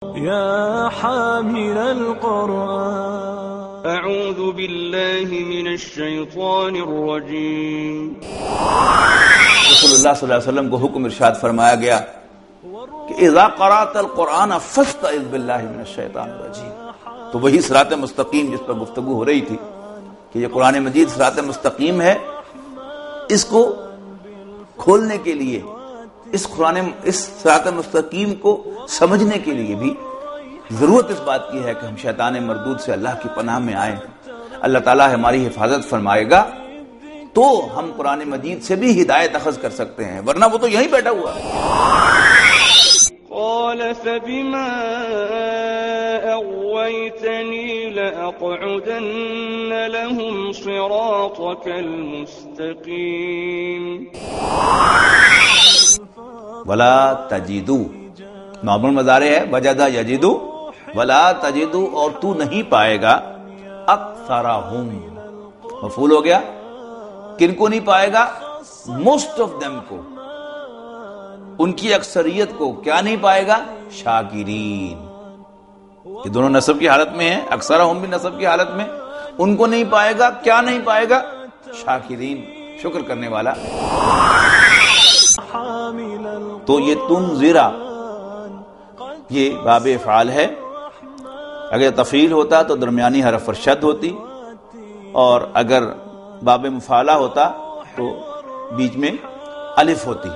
يا حامل القرآن أعوذ بالله من الشيطان الرجيم رسول اللہ صلی اللہ علیہ وسلم کو حکم ارشاد فرمایا گیا کہ اذا قرأت القرآن فاستعذ باللہ من الشیطان الرجیم. تو وہی صراط مستقیم جس پر گفتگو ہو رہی تھی کہ یہ قرآن مجید صراط مستقیم ہے، اس کو کھولنے کے لیے اس صراط مستقیم کو سمجھنے کے لیے بھی ضرورت اس بات کی ہے کہ ہم شیطان مردود سے اللہ کی پناہ میں آئیں. اللہ تعالیٰ ہماری حفاظت فرمائے گا تو ہم قرآن مجید سے بھی ہدایت اخذ کر سکتے ہیں، ورنہ وہ تو یہیں بیٹھا ہوا ہے. قال فبما أغويتني لأقعدن لهم صراطك المستقيم. ولا تجدو نارمل مضارع ہے، وجدہ یجدو، ولا تجدو اور تو نہیں پائے گا اکثرہم، مفعول ہو گیا. کن کو نہیں پائے گا؟ موسٹ آف دیم کو، ان کی اکثریت کو. کیا نہیں پائے گا؟ شاکرین. یہ دونوں نصب کی حالت میں ہیں، اکثرہم بھی نصب کی حالت میں. ان کو نہیں پائے گا، کیا نہیں پائے گا؟ شاکرین، شکر کرنے والا. تو یہ تنذرا یہ باب افعال ہے. اگر تفعیل ہوتا تو درمیانی حرف پر شد ہوتی، اور اگر باب مفعلہ ہوتا تو بیچ میں الف ہوتی.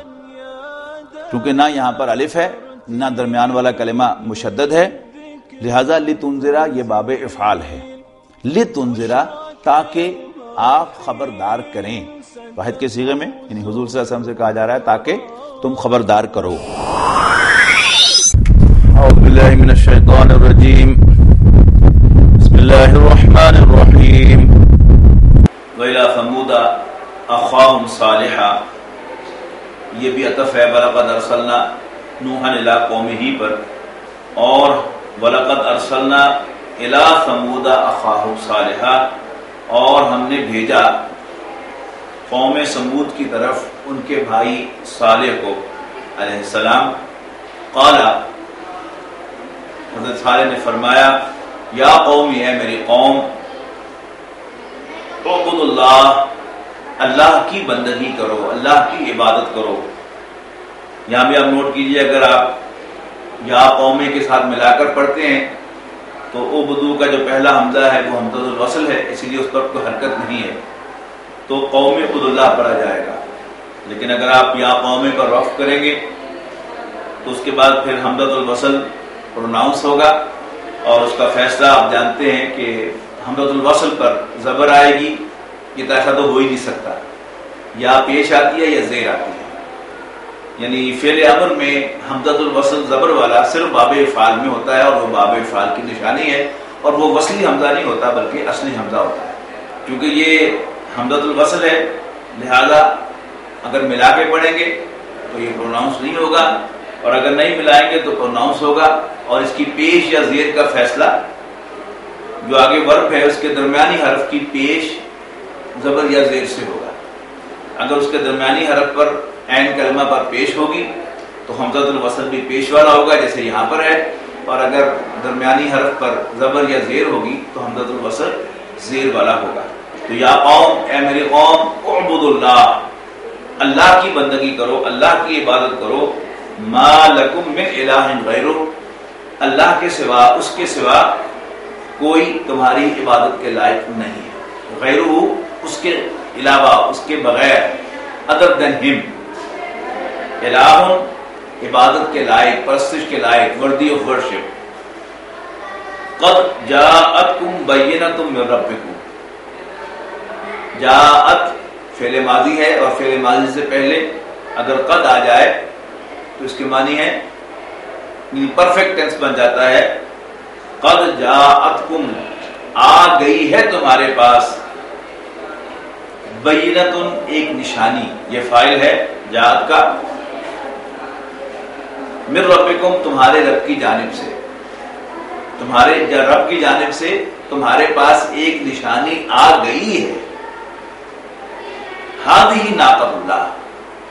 کیونکہ نہ یہاں پر الف ہے نہ درمیان والا کلمہ مشدد ہے، لہذا لتنذرا یہ باب افعال ہے. لتنذرا تاکہ آپ خبردار کریں، واحد کے صیغے میں، یعنی حضور صلی اللہ علیہ وسلم سے کہا جا رہا ہے تاکہ تم خبردار کرو. اعوذ باللہ من الشیطان الرجیم، بسم اللہ الرحمن الرحیم. وَإِلَىٰ ثَمُودَ أَخَاهُمْ صَالِحًا، یہ بھی عطف ہے وَلَقَدْ أَرْسَلْنَا نُوحًا إِلَىٰ قَوْمِهِ پر، اور وَلَقَدْ أَرْسَلْنَا إِلَىٰ ثَمُودَ أَخَاهُمْ صَالِحًا، اور ہم نے بھیجا قوم سمود کی طرف ان کے بھائی صالح کو علیہ السلام. قال، حضرت صالح نے فرمایا، یا قوم، ہے میری قوم، اعبدوا اللہ، اللہ کی بندگی کرو، اللہ کی عبادت کرو. یہاں بھی آپ نوٹ کیجئے، اگر آپ یا قومے کے ساتھ ملا کر پڑھتے ہیں تو اعبدو کا جو پہلا حمزہ ہے وہ حمزہ الوصل ہے، اسی لیے اس پر کوئی حرکت نہیں ہے، تو قوم اعبدوا اللہ پڑھا جائے گا. لیکن اگر آپ یا قومے پر رفع کریں گے تو اس کے بعد پھر حمزہ الوصل پروناؤنس ہوگا، اور اس کا فیصلہ آپ جانتے ہیں کہ حمزہ الوصل پر زبر آئے گی. یہ تو ایسا تو ہو ہی نہیں سکتا، یا پیش آتی ہے یا زیر آتی ہے. یعنی فعل امر میں حمزہ الوصل زبر والا صرف باب افعال میں ہوتا ہے، اور وہ باب افعال کی نشانی ہے، اور وہ وصلی حمزہ نہیں ہوتا بلکہ اصلی حمزہ ہوتا ہے. کیونکہ یہ حمزہ الوصل ہے، لہذا اگر ملا کے پڑھیں گے تو یہ پروناؤنس نہیں ہوگا، اور اگر نہیں ملائیں گے تو پروناؤنس ہوگا. اور اس کی پیش یا زیر کا فیصلہ جو آگے ورب ہے اس کے درمیانی حرف کی پیش زبر یا زیر سے ہوگا. اگر اس کے درمیانی حرف پر عین کلمہ پر پیش ہوگی تو حمزہ الوصل بھی پیش والا ہوگا جیسے یہاں پر ہے، اور اگر درمیانی حرف پر زبر یا زیر ہوگی تو حمزہ الوصل زیر والا ہوگا. تو یا قوم، اے میری قوم، اعبدوا اللہ، اللہ کی بندگی کرو، اللہ کی عبادت کرو. ما لکم من الہ غیرہ، اللہ کے سوا، اس کے سوا کوئی تمہاری عبادت کے لائق نہیں ہے. غیرہ اس کے علاوہ، اس کے بغیر، other than him. الہ عبادت کے لائق، پرستش کے لائق، worthy of worship. قد جاءتکم بینۃ من ربکم، جاءت فعل ماضی ہے، اور فعل ماضی سے پہلے اگر قد آ جائے تو اس کے معنی ہے پرفیکٹ ٹینس بن جاتا ہے. قد جاءتکم، آ گئی ہے تمہارے پاس، بینۃ ایک نشانی، یہ فاعل ہے جاءت کا، من ربکم تمہارے رب کی جانب سے، تمہارے رب کی جانب سے تمہارے پاس ایک نشانی آ گئی ہے. ہذہ ناقۃ اللہ،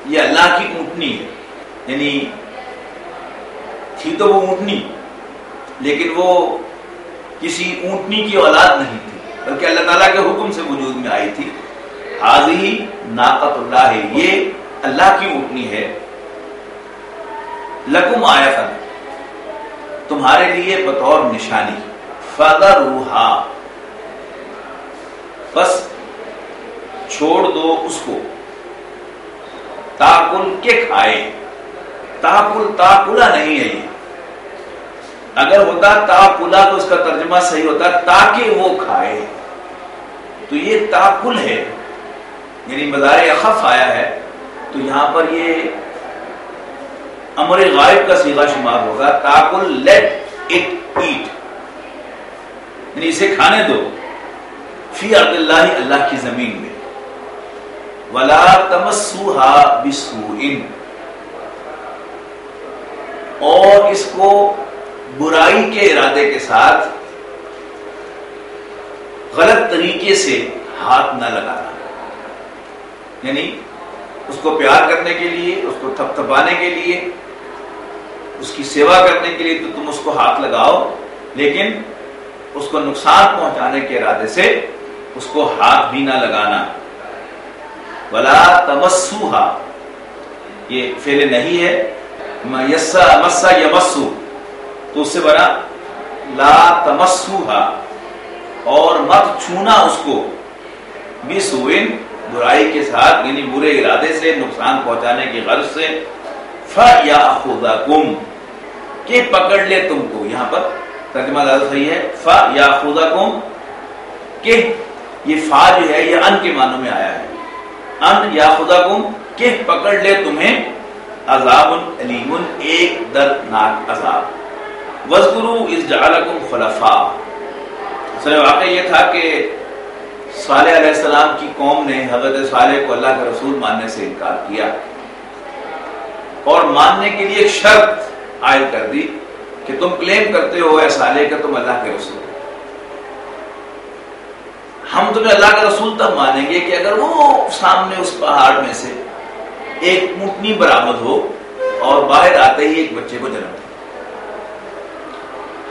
یہ اللہ کی اونٹنی ہے. یعنی تھی تو وہ اونٹنی لیکن وہ کسی اونٹنی کی اولاد نہیں تھی، بلکہ اللہ تعالیٰ کے حکم سے وجود میں آئی تھی۔ حاضی ناقۃ اللہ، یہ اللہ کی اونٹنی ہے، لکم آیۃ، تمہارے لیے بطور نشانی، فذروہا، بس چھوڑ دو اس کو، تاکل کے کھائے، تاکل تاکلا نہیں ہے یہ، اگر ہوتا تاکلا تو اس کا ترجمہ صحیح ہوتا تاکہ وہ کھائے، تو یہ تاکل ہے، یعنی مضارع اخف آیا ہے، تو یہاں پر یہ امر غائب کا صیغہ شمار ہوگا، تاکل لیٹ اٹ ایٹ، یعنی اسے کھانے دو، فی ارض اللہ، اللہ کی زمین میں، ولا تمسوها بسوء، اور اس کو برائی کے ارادے کے ساتھ غلط طریقے سے ہاتھ نہ لگانا، یعنی اس کو پیار کرنے کے لیے، اس کو تھپ تھپانے کے لیے، اس کی سیوا کرنے کے لیے تو تم اس کو ہاتھ لگاؤ، لیکن اس کو نقصان پہنچانے کے ارادے سے اس کو ہاتھ بھی نہ لگانا۔ ولا تمسوها، یہ فعل نہیں ہے، مسا یمسو، تو اس سے بنا لا تمسوها، اور مت چھونا اس کو، بسوء، برائی کے ساتھ، یعنی برے ارادے سے، نقصان پہنچانے کی غرض سے، فَيَأْخُذَكُمْ، کہ پکڑ لے تم کو، یہاں پر ترجمہ زیادہ صحیح ہے فَيَأْخُذَكُمْ، کہ یہ فا جو ہے یہ ان کے معنوں میں آیا ہے، ان یاخذکم، کہ پکڑ لے تمہیں، عذاب علیم، ایک دردناک عذاب، وَاذْكُرُوا إِذْ جَعَلَكُمْ خُلَفَاءَ، اصل واقعہ یہ تھا کہ صالح علیہ السلام کی قوم نے حضرت صالح کو اللہ کا رسول ماننے سے انکار کیا، اور ماننے کے لیے ایک شرط عائد کر دی کہ تم کلیم کرتے ہو اے صالح کہ تم اللہ کے رسول، ہم تمہیں اللہ کا رسول تب مانیں گے کہ اگر وہ سامنے اس پہاڑ میں سے ایک اونٹنی برآمد ہو اور باہر آتے ہی ایک بچے کو جنم دے۔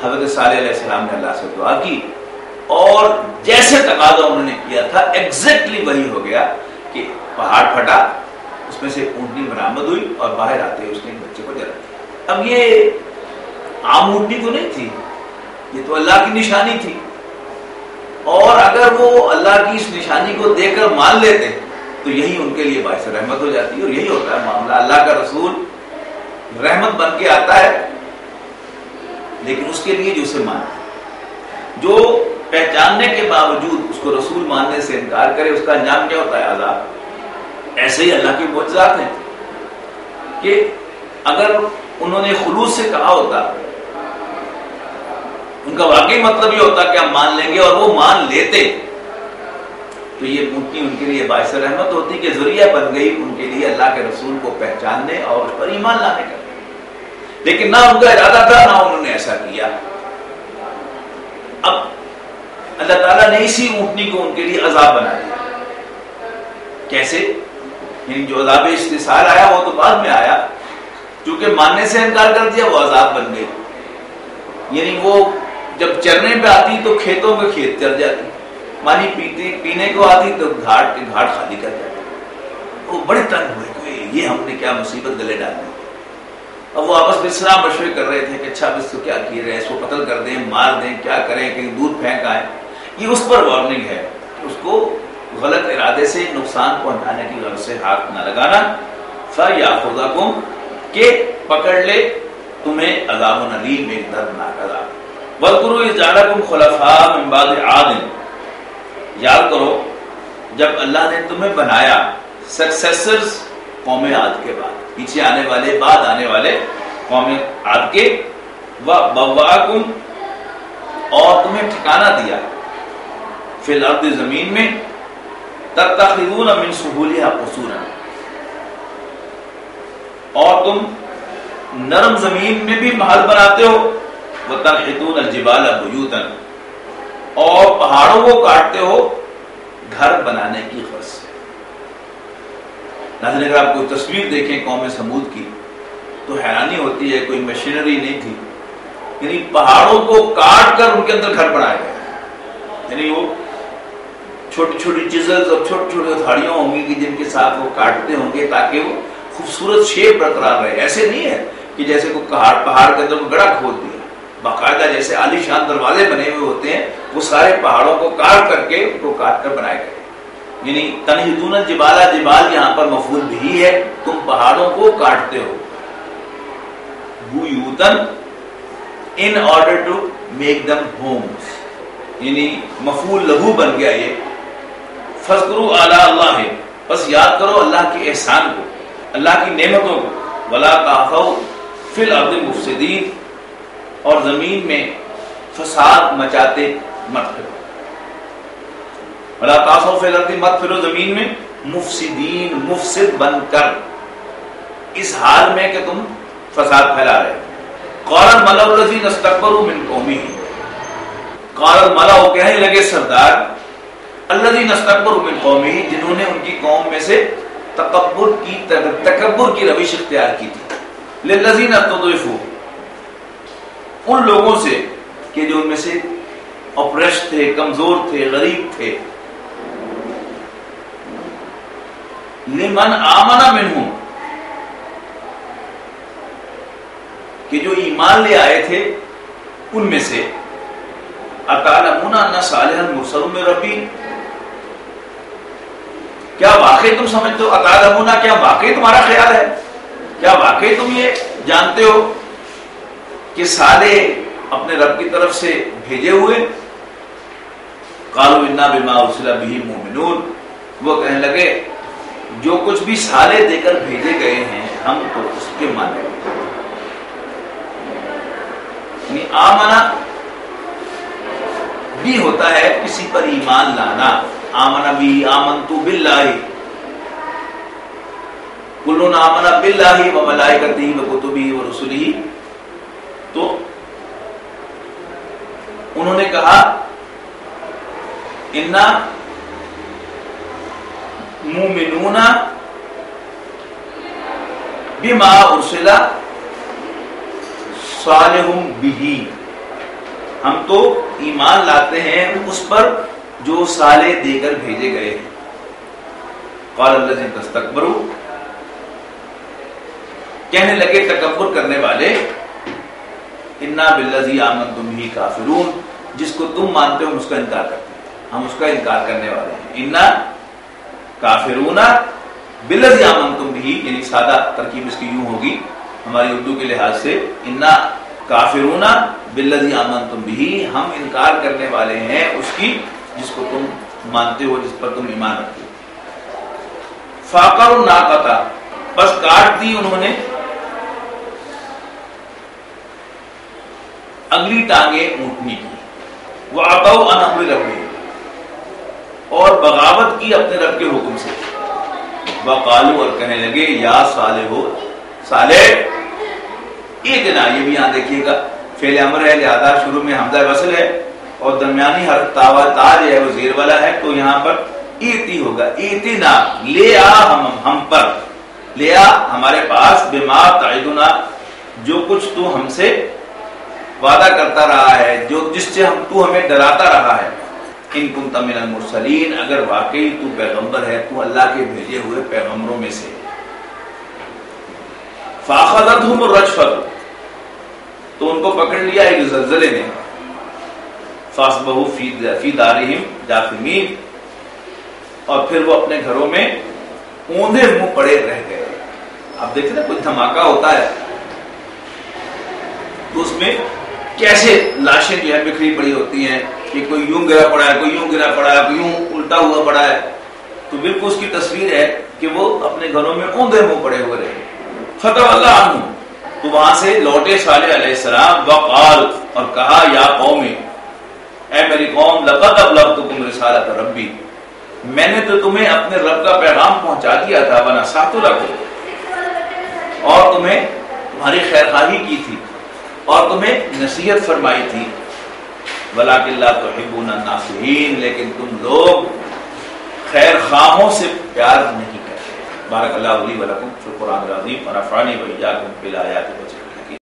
حضرت صالح علیہ السلام نے اللہ سے دعا کی، اور جیسے تقاضا انہوں نے کیا تھا ایگزیکٹلی وہی ہو گیا کہ پہاڑ پھٹا، اس میں سے ایک اونٹنی برآمد ہوئی، اور باہر آتے ہی اس نے ایک بچے کو جنم دیا۔ اب یہ عام اونٹنی تو نہیں تھی، یہ تو اللہ کی نشانی تھی، اور اگر وہ اللہ کی اس نشانی کو دیکھ کر مان لیتے تو یہی ان کے لیے باعث رحمت ہو جاتی ہے، اور یہی ہوتا ہے معاملہ، اللہ کا رسول رحمت بن کے آتا ہے، لیکن اس کے لیے جو اسے مانے، جو پہچاننے کے باوجود اس کو رسول ماننے سے انکار کرے، اس کا انجام کیا ہوتا ہے؟ عذاب۔ ایسے ہی اللہ کے معجزات ہیں کہ اگر انہوں نے خلوص سے کہا ہوتا، ان کا واقعی مطلب یہ ہوتا کہ ہم مان لیں گے، اور وہ مان لیتے، تو یہ اونٹنی ان کے لیے باعث رحمت ہوتی کہ ذریعہ بن گئی ان کے لیے اللہ کے رسول کو پہچاننے اور اس پر ایمان لانے کا، لیکن نہ ان کا ارادہ تھا، نہ انہوں نے ایسا کیا۔ اب اللہ تعالیٰ نے اسی اونٹنی کو ان کے لیے عذاب بنا دیا۔ کیسے؟ یعنی جو عذاب استحصال آیا وہ تو بعد میں آیا، چونکہ ماننے سے انکار کر دیا، وہ عذاب بن گئی۔ یعنی وہ جب چرنے پہ آتی تو کھیتوں میں کھیت چر جاتی، پانی پینے کو آتی تو گھاٹ کے گھاٹ خالی کر جاتی۔ وہ بڑے تنگ ہوئے کہ یہ ہم نے کیا مصیبت گلے ڈال دی۔ اب وہ آپس میں سلام مشورے کر رہے تھے کہ اچھا اب اس کو کیا کیے رہے، اس کو قتل کر دیں، مار دیں، کیا کریں، کہیں دودھ پھینک آئیں۔ یہ اس پر وارننگ ہے کہ اس کو غلط ارادے سے نقصان پہنچانے کی غرض سے ہاتھ نہ لگانا۔ فَيَأْخُذَكُمْ، کہ پکڑ لے تمہیں عذاب علیم، ایک دردناک عذاب۔ وَاذْكُرُوا إِذْ جَعَلَكُمْ خُلَفَاءَ مِن بَعْدِ عَادٍ، یاد کرو جب اللہ نے تمہیں بنایا سکسیسرز قوم عاد کے بعد، پیچھے آنے والے، بعد آنے والے قوم عاد کے، وَبَوَّأَكُمْ، اور تمہیں ٹھکانہ دیا، فی الارض، زمین میں، تَتَّخِذُونَ مِن سُهُولِهَا قُصُورًا، اور تم نرم زمین میں بھی محل بناتے ہو، وَتَنْحِتُونَ الْجِبَالَ بُيُوتًا، اور پہاڑوں کو کاٹتے ہو گھر بنانے کی غرض سے۔ ناظرین اگر آپ کوئی تصویر دیکھیں قوم سمود کی تو حیرانی ہوتی ہے، کوئی مشینری نہیں تھی، یعنی پہاڑوں کو کاٹ کر ان کے اندر گھر بنائے گئے. یعنی وہ چھوٹی چھوٹی چیزز اور چھوٹی چھوٹی ہتھیلیاں ہوں گی کہ جن کے ساتھ وہ کاٹتے ہوں گے تاکہ وہ خوبصورت شیپ برقرار رہے. ایسے نہیں ہے کہ جیسے کوئی پہاڑ کے اندر کوئی گڑھا کھود دیا. باقاعدہ جیسے عالی شان دروازے بنے ہوئے ہوتے ہیں وہ سارے پہاڑوں کو کاٹ کر کے ان کو کاٹ کر بنائے گئے. یعنی تنحتون الجبال، جبال یہاں پر مفعول بھی ہے، تم پہاڑوں کو کاٹتے ہو. بیوتن in order to make them homes, یعنی مفعول لہو بن گیا یہ. فذکروا آلاء اللہ، بس یاد کرو اللہ کے احسان کو، اللہ کی نعمتوں کو. ولا تعثوا فی الارض مفسدین، اور زمین میں فساد مچاتے مت پھرو. ولا تعثوا فی الارض، مت پھرو زمین میں مفسدین، مفسد بن کر، اس حال میں کہ تم فساد پھیلا رہے. قال الملأ الذین استكبروا من قومه، قال الملأ کہنے لگے سردار، الذین استكبروا من قومه، جنہوں نے ان کی قوم میں سے تکبر کی روش اختیار کی تھی. للذین استضعفوا، ان لوگوں سے کہ جو ان میں سے اپریش تھے، کمزور تھے، غریب تھے. لمن آمن منہم، کہ جو ایمان لے آئے تھے ان میں سے. اتعلمون ان صالحا مرسل من ربی، کیا واقعی تم سمجھتے ہو؟ اتعلمون، کیا واقعی تمہارا خیال ہے، کیا واقعی تم یہ جانتے ہو کہ صالح اپنے رب کی طرف سے بھیجے ہوئے؟ قالوا انا بما ارسل به مؤمنون، وہ کہنے لگے جو کچھ بھی صالح دے کر بھیجے گئے ہیں ہم تو اس کے ماننے والے. یعنی آمنا بھی ہوتا ہے کسی پر ایمان لانا. آمنا بھی، آمنتو باللہ، کلن آمنا باللہ وملائکتہ وکتبہ ورسلہ. تو انہوں نے کہا انا مومنون بما ارسل صالح بہ، ہم تو ایمان لاتے ہیں اس پر جو صالح دے کر بھیجے گئے ہیں. قال الذین استکبروا، کہنے لگے تکبر کرنے والے، انا بالذی آمنتم بہ کافرون، جس کو تم مانتے ہو ہم اس کا انکار کرتے ہیں، ہم اس کا انکار کرنے والے ہیں. انا کافرون بالذی آمنتم بہ، یعنی سادہ ترکیب اس کی یوں ہوگی ہماری اردو کے لحاظ سے، انا کافرون بالذی آمنتم بہ، ہم انکار کرنے والے ہیں اس کی جس کو تم مانتے ہو، جس پر تم ایمان رکھتے ہو. فعقروا الناقۃ، بس کاٹ دی انہوں نے اگلی ٹانگیں اونٹنی کی. وعتوا عن امر ربہم، اور بغاوت کی اپنے رب کے حکم سے. وقالوا، اور کہنے لگے، یا صالح، صالح. اتنا، یہ بھی یہاں دیکھیے گا فعل امر ہے لہذا شروع میں حمزہ وصل ہے اور درمیانی حرف تا جو ہے وہ زیر والا ہے، تو یہاں پر ایتی ہوگا. ایتنا، لے آ ہم پر، لے آ ہمارے پاس، بما تعدنا، جو کچھ تو ہم سے وعدہ کرتا رہا ہے، جو جس سے تو ہمیں ڈراتا رہا ہے. ان کنت من المرسلین، اگر واقعی تو پیغمبر ہے، تو اللہ کے بھیجے ہوئے پیغمبروں میں سے. فاخذتهم الرجفۃ، تو ان کو پکڑ لیا ایک زلزلے نے. فاصبحوا فی دارہم جاثمین، اور پھر وہ اپنے گھروں میں اوندھے منہ پڑے رہ گئے. اب دیکھیں نا کوئی دھماکہ ہوتا ہے تو اس میں کیسے لاشیں جو ہے بکھری پڑی ہوتی ہیں کہ کوئی یوں گرا پڑا ہے، کوئی یوں گرا پڑا ہے، کوئی یوں الٹا ہوا پڑا ہے. تو بالکل اس کی تصویر ہے کہ وہ اپنے گھروں میں اوندھے منہ پڑے ہوئے رہے. فتولی عنہم، تو وہاں سے لوٹے صالح علیہ السلام. وقال، اور کہا، یا قوم، اے میری قوم، لقد ابلغتکم رسالۃ ربی، میں نے تو تمہیں اپنے رب کا پیغام پہنچا دیا تھا. ونصحت لکم، اور تمہیں تمہاری خیر خواہی کی تھی اور تمہیں نصیحت فرمائی تھی. ولکن لا تحبون الناصحین، لیکن تم لوگ خیر خواہوں سے پیار نہیں کرتے. بارک اللہ علی ولکم فی القرآن العظیم ونفعنی وإیاکم بالآیات